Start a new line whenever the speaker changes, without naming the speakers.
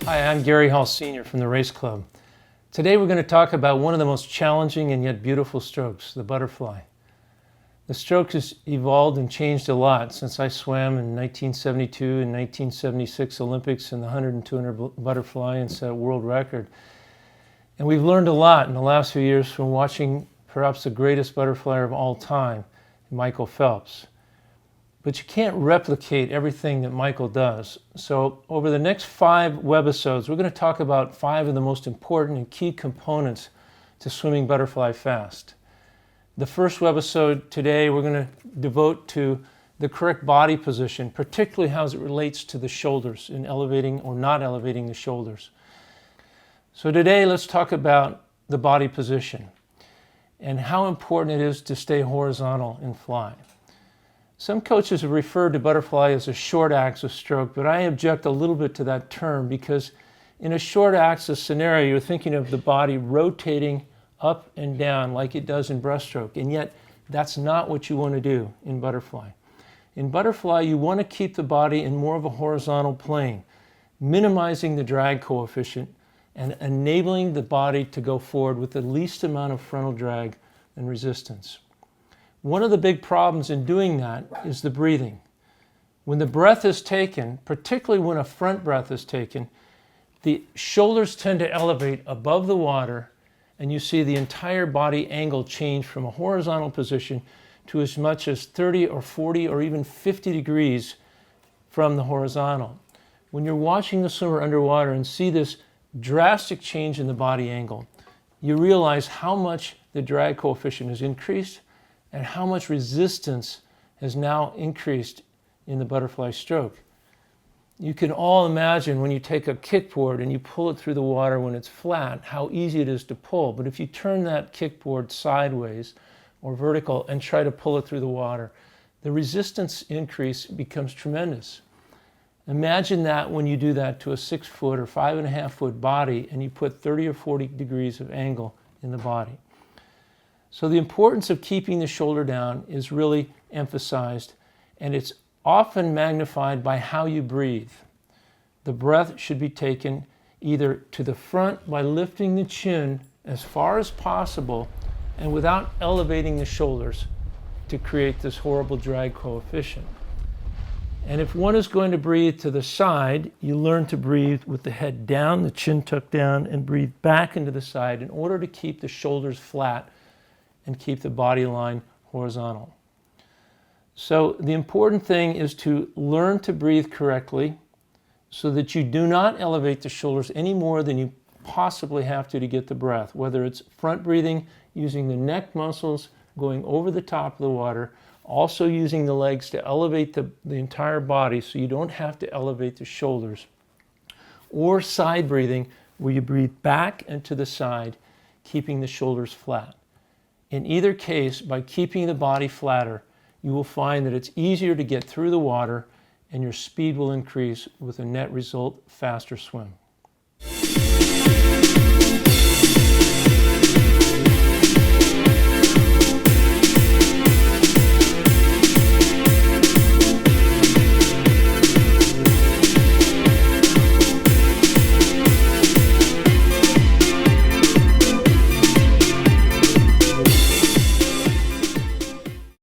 Hi, I'm Gary Hall Sr. from the Race Club. Today we're going to talk about one of the most challenging and yet beautiful strokes, the butterfly. The stroke has evolved and changed a lot since I swam in 1972 and 1976 Olympics in the 100 and 200 butterfly and set a world record. And we've learned a lot in the last few years from watching perhaps the greatest butterflyer of all time, Michael Phelps. But you can't replicate everything that Michael does. So over the next 5 webisodes, we're going to talk about 5 of the most important and key components to swimming butterfly fast. The first webisode today we're going to devote to the correct body position, particularly how it relates to the shoulders in elevating or not elevating the shoulders. So today let's talk about the body position and how important it is to stay horizontal in fly. Some coaches have referred to butterfly as a short axis stroke, but I object a little bit to that term because in a short axis scenario, you're thinking of the body rotating up and down like it does in breaststroke, and yet that's not what you want to do in butterfly. In butterfly, you want to keep the body in more of a horizontal plane, minimizing the drag coefficient and enabling the body to go forward with the least amount of frontal drag and resistance. One of the big problems in doing that is the breathing. When the breath is taken, particularly when a front breath is taken, the shoulders tend to elevate above the water and you see the entire body angle change from a horizontal position to as much as 30 or 40 or even 50 degrees from the horizontal. When you're watching the swimmer underwater and see this drastic change in the body angle, you realize how much the drag coefficient has increased and how much resistance has now increased in the butterfly stroke. You can all imagine when you take a kickboard and you pull it through the water when it's flat, how easy it is to pull. But if you turn that kickboard sideways or vertical and try to pull it through the water, the resistance increase becomes tremendous. Imagine that when you do that to a 6-foot or 5.5-foot body and you put 30 or 40 degrees of angle in the body. So the importance of keeping the shoulder down is really emphasized, and it's often magnified by how you breathe. The breath should be taken either to the front by lifting the chin as far as possible and without elevating the shoulders to create this horrible drag coefficient. And if one is going to breathe to the side, you learn to breathe with the head down, the chin tucked down, and breathe back into the side in order to keep the shoulders flat and keep the body line horizontal. So the important thing is to learn to breathe correctly so that you do not elevate the shoulders any more than you possibly have to get the breath, whether it's front breathing, using the neck muscles, going over the top of the water, also using the legs to elevate the entire body so you don't have to elevate the shoulders, or side breathing where you breathe back and to the side, keeping the shoulders flat. In either case, by keeping the body flatter, you will find that it's easier to get through the water and your speed will increase with a net result faster swim.